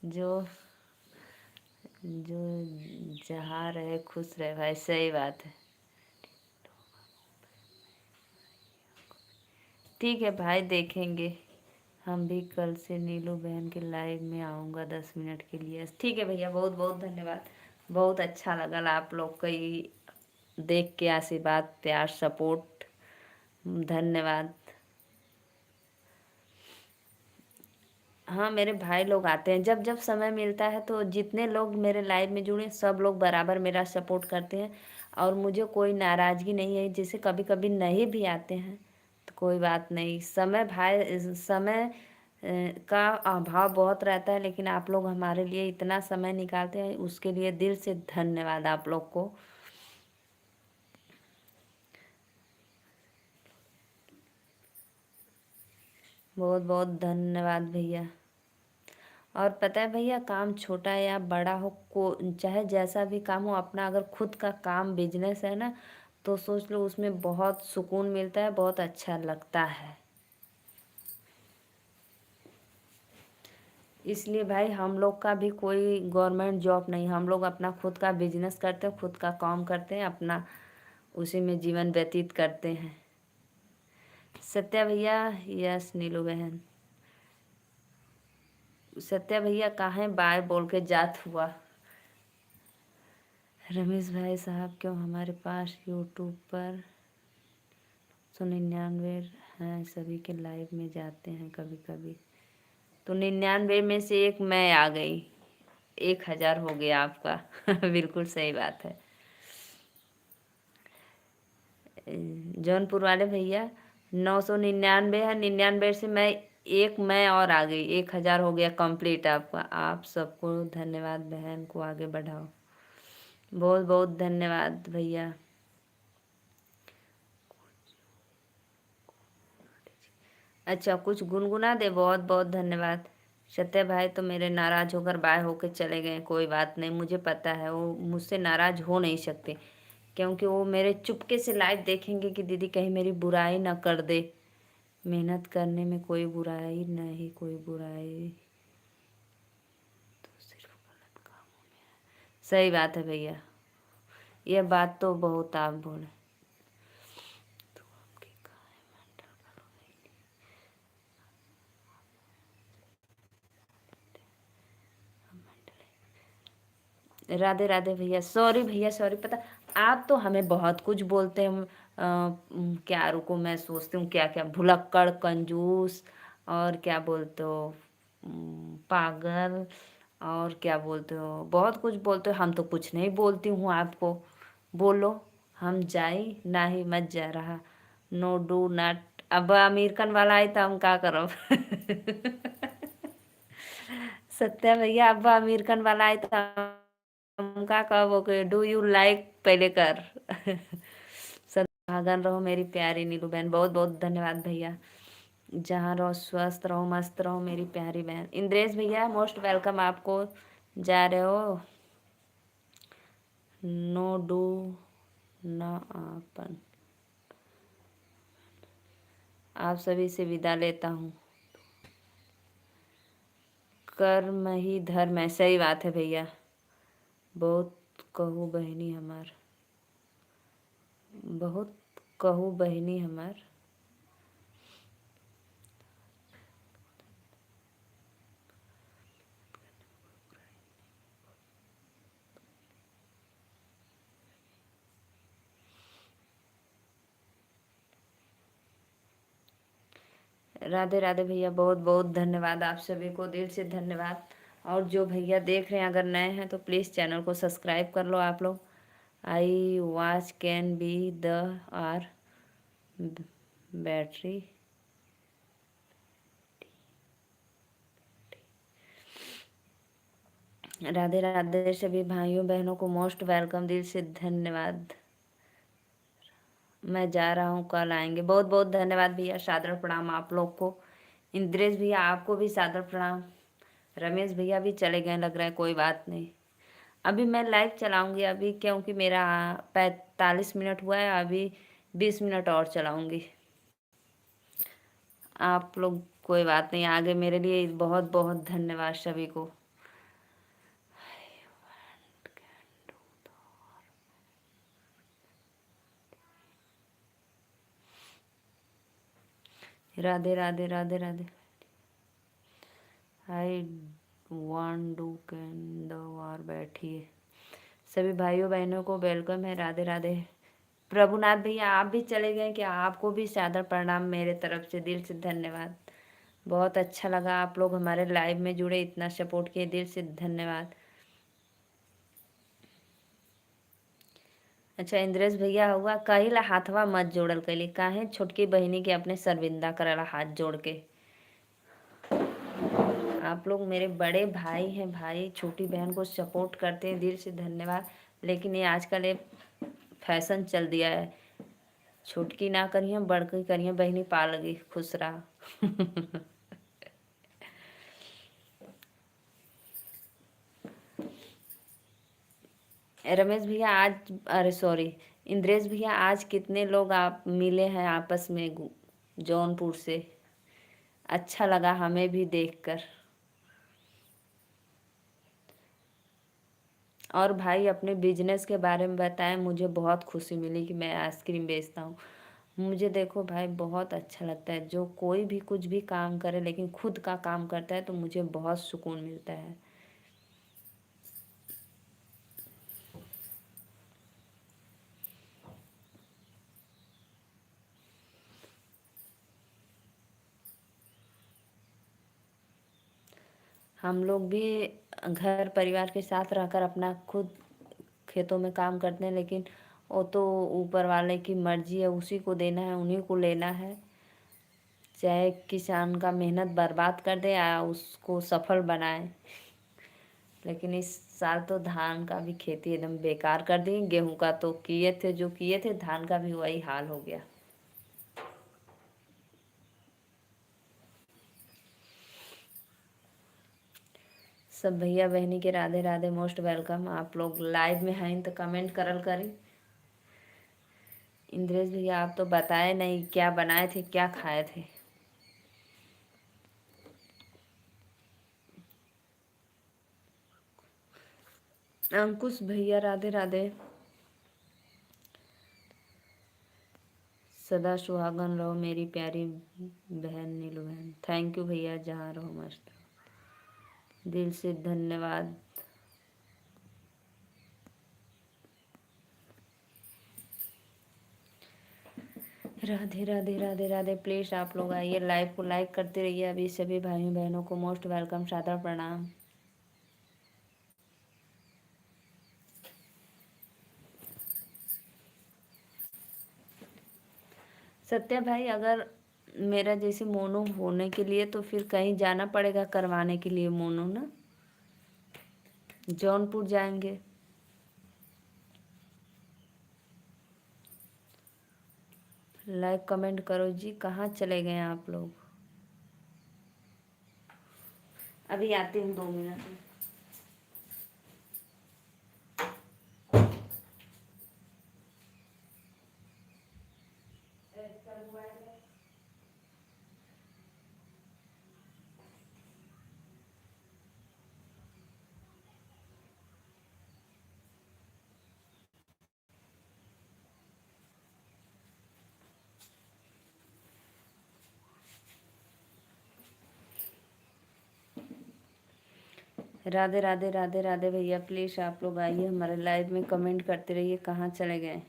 S1: जो जो जहाँ रहे खुश रहे भाई, सही बात है। ठीक है भाई देखेंगे। हम भी कल से नीलू बहन के लाइव में आऊँगा 10 मिनट के लिए। ठीक है भैया, बहुत बहुत धन्यवाद। बहुत अच्छा लगा आप लोग का देख के आशीर्वाद, प्यार, सपोर्ट, धन्यवाद। हाँ, मेरे भाई लोग आते हैं जब जब समय मिलता है, तो जितने लोग मेरे लाइफ में जुड़े सब लोग बराबर मेरा सपोर्ट करते हैं और मुझे कोई नाराज़गी नहीं है। जैसे कभी कभी नहीं भी आते हैं तो कोई बात नहीं, समय का अभाव बहुत रहता है, लेकिन आप लोग हमारे लिए इतना समय निकालते हैं, उसके लिए दिल से धन्यवाद आप लोग को। बहुत बहुत धन्यवाद भैया। और पता है भैया, काम छोटा या बड़ा हो, को चाहे जैसा भी काम हो, अपना अगर खुद का काम बिजनेस है ना, तो सोच लो उसमें बहुत सुकून मिलता है, बहुत अच्छा लगता है। इसलिए भाई हम लोग का भी कोई गवर्नमेंट जॉब नहीं, हम लोग अपना खुद का बिजनेस करते हैं, खुद का काम करते हैं, अपना उसी में जीवन व्यतीत करते हैं। सत्या भैया, यस नीलू बहन। सत्या भैया कहाँ हैं, बाय बोल के जात हुआ। रमेश भाई साहब क्यों हमारे पास यूट्यूब पर 199 हैं, सभी के लाइव में जाते हैं कभी कभी। तो 99 में से एक मैं आ गई, 1000 हो गया आपका। बिल्कुल सही बात है। जौनपुर वाले भैया 999 है, 99 से मैं और आ गई, 1000 हो गया कंप्लीट आपका। आप सबको धन्यवाद, बहन को आगे बढ़ाओ। बहुत बहुत धन्यवाद भैया। अच्छा, कुछ गुनगुना दे। बहुत बहुत धन्यवाद। सत्य भाई तो मेरे नाराज होकर बाय होकर चले गए, कोई बात नहीं, मुझे पता है वो मुझसे नाराज हो नहीं सकते, क्योंकि वो मेरे चुपके से लाइव देखेंगे कि दीदी कहीं मेरी बुराई ना कर दे। मेहनत करने में कोई बुराई नहीं, कोई बुराई तो सिर्फ गलत कामों में है। सही बात है भैया, ये बात तो बहुत आप बोले। तो आपकी काय मेंटल राधे राधे भैया। सॉरी भैया, सॉरी। पता, आप तो हमें बहुत कुछ बोलते हैं। क्या रुको, मैं सोचती हूँ क्या क्या, भुलक्कड़, कंजूस, और क्या बोलते हो, पागल, और क्या बोलते हो, बहुत कुछ बोलते हो। हम तो कुछ नहीं बोलती हूँ आपको। बोलो, हम जाई ना ही मत जा रहा। No do not. अब अमेरिकन वाला आई तो हम का करब। सत्या भैया, अब अमेरिकन वाला आई तो हम का कहब, ओके डू यू लाइक पहले कर। सदागन रहो मेरी प्यारी नीलू बहन। बहुत बहुत धन्यवाद भैया। जहाँ रहो स्वस्थ रहो, मस्त रहो मेरी प्यारी बहन। इंद्रेश भैया मोस्ट वेलकम आपको। जा रहे हो, नो डू ना आपन। आप सभी से विदा लेता हूँ। कर्म ही धर्म है, सही बात है भैया। बहुत कहू बहनी हमार, बहुत कहू बहनी हमार। राधे राधे भैया, बहुत बहुत धन्यवाद आप सभी को, दिल से धन्यवाद। और जो भैया देख रहे हैं अगर नए हैं तो प्लीज़ चैनल को सब्सक्राइब कर लो आप लोग। I watch can be the are battery. Radhe Radhe सभी भाइयों बहनों को मोस्ट वेलकम, दिल से धन्यवाद। मैं जा रहा हूँ, कल आएंगे। बहुत बहुत धन्यवाद भैया, सादर प्रणाम आप लोग को। इंद्रेश भैया आपको भी सादर प्रणाम। रमेश भैया भी चले गए लग रहा है, कोई बात नहीं। अभी मैं लाइव चलाऊंगी अभी, क्योंकि मेरा 45 मिनट हुआ है, अभी 20 मिनट और चलाऊंगी। आप लोग कोई बात नहीं, आगे मेरे लिए बहुत बहुत धन्यवाद सभी को। Radhe Radhe Radhe Radhe. I want do can the war, बैठिए। सभी भाइयों बहनों को वेलकम है, राधे राधे। प्रभुनाथ भैया आप भी चले गए कि आपको भी सादर प्रणाम मेरे तरफ से, दिल से धन्यवाद। बहुत अच्छा लगा आप लोग हमारे लाइव में जुड़े, इतना सपोर्ट किए, दिल से धन्यवाद। अच्छा इंद्रेश भैया हुआ कहिला हाथवा मत जोड़ल कैली काहे छोटकी बहिनी के अपने शर्मिंदा करला हाथ जोड़ के। आप लोग मेरे बड़े भाई हैं, भाई छोटी बहन को सपोर्ट करते हैं, दिल से धन्यवाद। लेकिन ये आजकल एक फैशन चल दिया है, छोटकी ना करिए बड़की करिए, बहनी पालगी खुश रहा। रमेश भैया आज, अरे सॉरी इंद्रेश भैया, आज कितने लोग आप मिले हैं आपस में जौनपुर से? अच्छा लगा हमें भी देखकर। और भाई अपने बिजनेस के बारे में बताएं, मुझे बहुत खुशी मिली कि मैं आइसक्रीम बेचता हूँ। मुझे देखो भाई बहुत अच्छा लगता है, जो कोई भी कुछ भी काम करे लेकिन खुद का काम करता है तो मुझे बहुत सुकून मिलता है। हम लोग भी घर परिवार के साथ रहकर अपना खुद खेतों में काम करते हैं, लेकिन वो तो ऊपर वाले की मर्जी है, उसी को देना है, उन्हीं को लेना है। चाहे किसान का मेहनत बर्बाद कर दे या उसको सफल बनाए। लेकिन इस साल तो धान का भी खेती एकदम बेकार कर दी, गेहूं का तो किए थे जो किए थे, धान का भी वही हाल हो गया। सब भैया बहनी के राधे राधे, मोस्ट वेलकम। आप लोग लाइव में हैं तो कमेंट करल करी। इंद्रेश भैया आप तो बताए नहीं क्या बनाए थे, क्या खाए थे? अंकुश भैया राधे राधे। सदा सुहागन रहो मेरी प्यारी बहन नीलू बहन। थैंक यू भैया, जहाँ रहो मस्त रहो। दिल से धन्यवाद। राधे राधे राधे राधे। प्लीज़ आप लोग आइए, लाइव को लाइक करते रहिए। अभी सभी भाइयों बहनों को मोस्ट वेलकम, सादर प्रणाम। सत्या भाई अगर मेरा जैसे मोनो होने के लिए तो फिर कहीं जाना पड़ेगा करवाने के लिए मोनो ना, जौनपुर जाएंगे। लाइक कमेंट करो जी, कहाँ चले गए आप लोग? अभी आती हूँ 2 मिनट में। राधे राधे राधे राधे भैया, प्लीज़ आप लोग आइए हमारे लाइव में, कमेंट करते रहिए। कहाँ चले गए?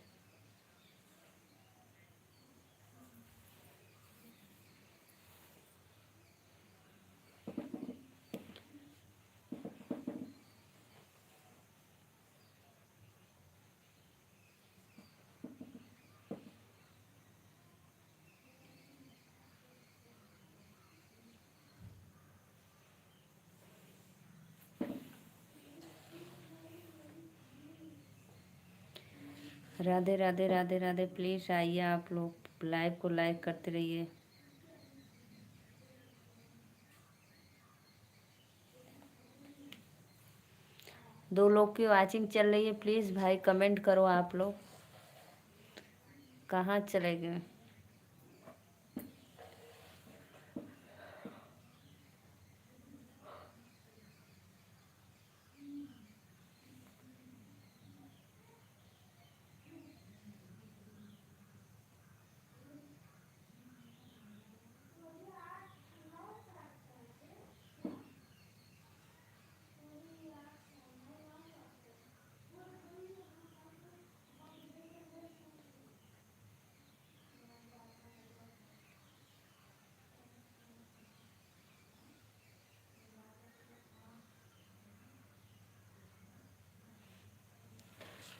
S1: राधे राधे राधे राधे। प्लीज़ आइए आप लोग, लाइव को लाइक करते रहिए। दो लोग की वाचिंग चल रही है, प्लीज़ भाई कमेंट करो आप लोग। कहाँ चले गए?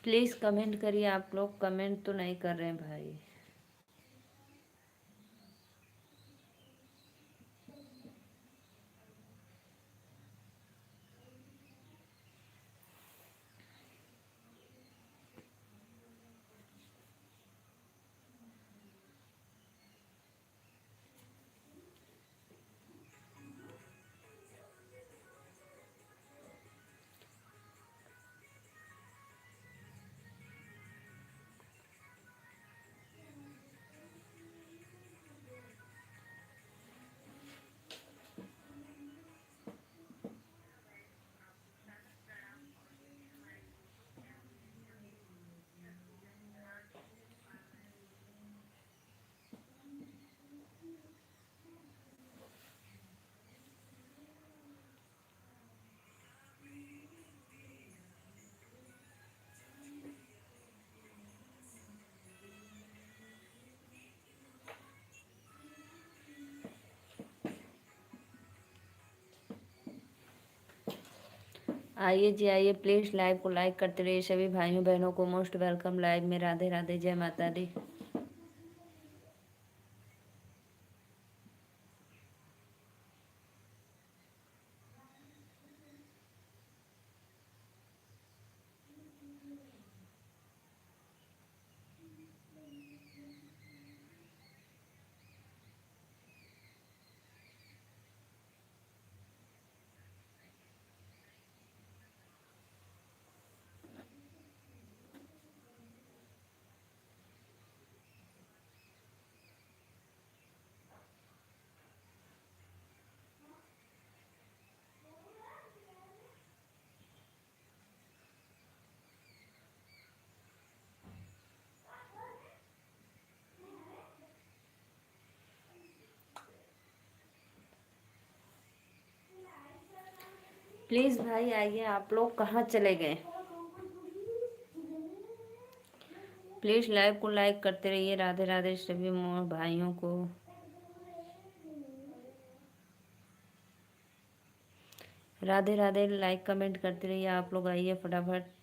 S1: प्लीज़ कमेंट करिए। आप लोग कमेंट तो नहीं कर रहे हैं भाई। आइए जी आइए, प्लीज़ लाइव को लाइक करते रहिए। सभी भाइयों बहनों को मोस्ट वेलकम लाइव में। राधे राधे, जय माता दी। प्लीज़ भाई आइए, आप लोग कहाँ चले गए? प्लीज़ लाइव को लाइक करते रहिए। राधे राधे सभी भाइयों को। राधे राधे, लाइक कमेंट करते रहिए। आप लोग आइए फटाफट।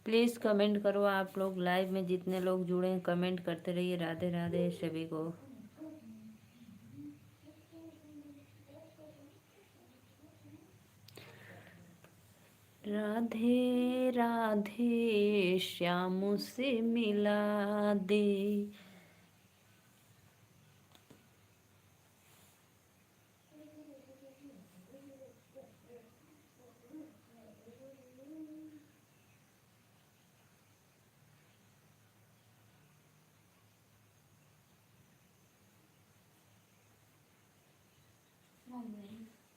S1: प्लीज़ कमेंट करो। आप लोग लाइव में जितने लोग जुड़े हैं कमेंट करते रहिए। राधे राधे सभी को। राधे राधे श्याम से मिला दे।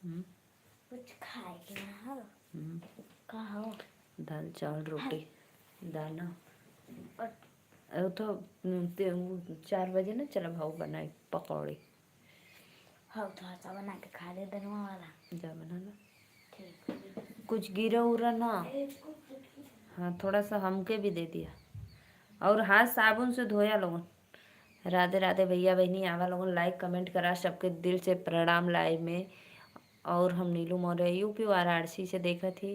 S1: हम्म,
S2: कुछ खाएगी ना?
S1: हम्म,
S2: कहा हो?
S1: दाल चावल रोटी दाना।
S2: और
S1: वो तो 4 बजे ना चला भाव बनाए पकौड़े।
S2: हाँ, थोड़ा सा बना के खा ले दनवा वाला।
S1: जा बना ला।
S2: ठीक है।
S1: कुछ गिरा उरा ना। हाँ, थोड़ा सा हमके भी दे दिया। और हाथ साबुन से धोया लोगन। राधे राधे भैया बहनी आवा लोगन। लाइक कमेंट करा, सबके दिल से प्रणाम लाइव में। और हम नीलू मौर्य यूपी वाराणसी से देखा थी।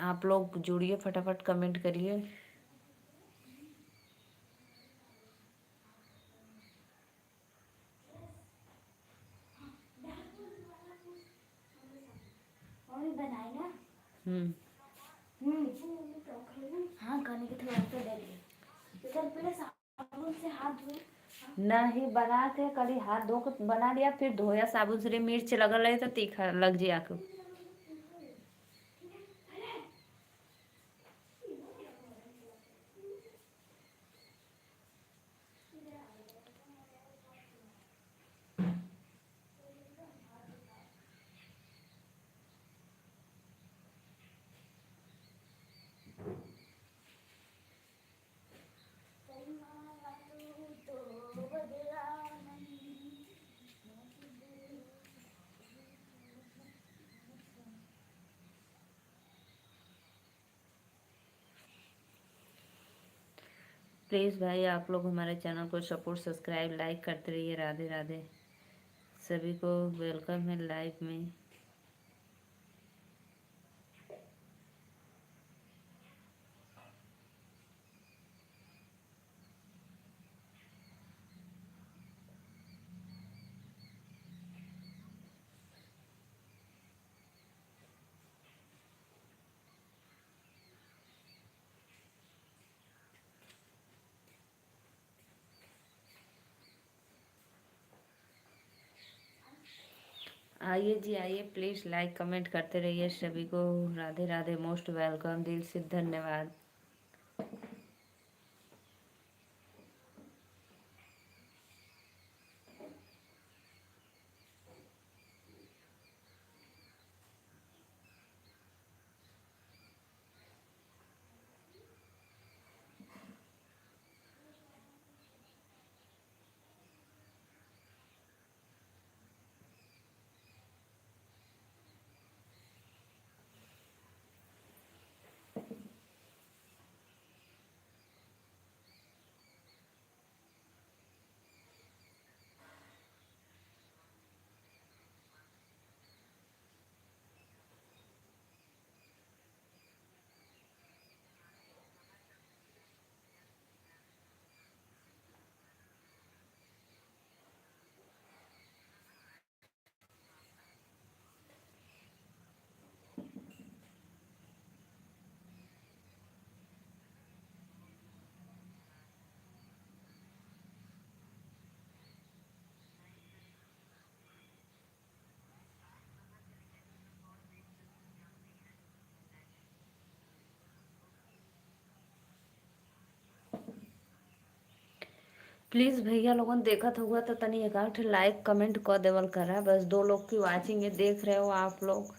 S1: आप लोग जुड़िए, फटाफट कमेंट करिए।
S2: बनाए ना।
S1: हम्म,
S2: हाँ, खाने के थोड़ा सा दे दिए। चल पहले साबुन से हाथ धोए।
S1: नहीं बना के कभी हाथ धो के बना लिया, फिर धोया साबुन से। मिर्च लगल रहे तो तीखा लग जी आके। प्लीज़ भाई आप लोग हमारे चैनल को सपोर्ट, सब्सक्राइब, लाइक करते रहिए। राधे राधे। सभी को वेलकम है लाइव में। आइए जी आइए, प्लीज़ लाइक कमेंट करते रहिए। सभी को राधे राधे, मोस्ट वेलकम, दिल से धन्यवाद। प्लीज़ भैया लोगन देखत हुआ तो तनी एक आठ लाइक कमेंट कर देवल करा। बस 2 लोग की वाचिंग है, देख रहे हो आप लोग।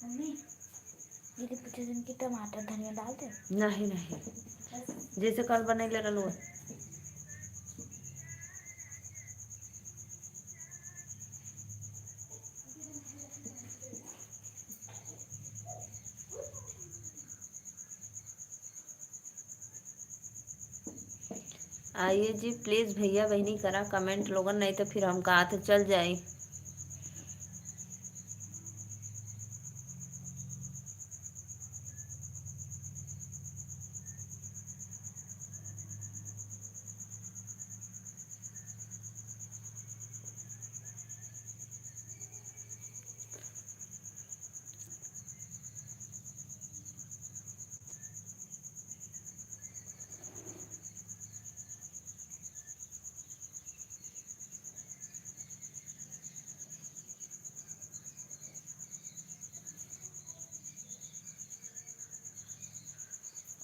S2: मम्मी दीदी पूछे दिन की टमाटर धनिया डालते?
S1: नहीं नहीं, जैसे कल बनैले रहलो। आइए जी प्लीज़ भैया बहनी करा कमेंट लोगन, नहीं तो फिर हम कहा तो चल जाए।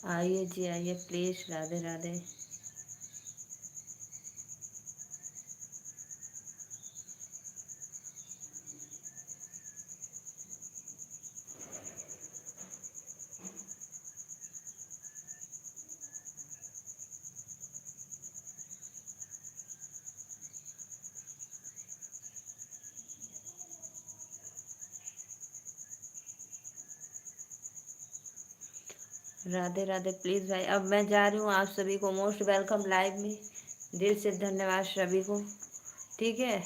S1: आइए जी आइए, प्लीज़ राधे राधे। राधे राधे। प्लीज़ भाई अब मैं जा रही हूँ, आप सभी को मोस्ट वेलकम लाइव में। दिल से धन्यवाद सभी को, ठीक है।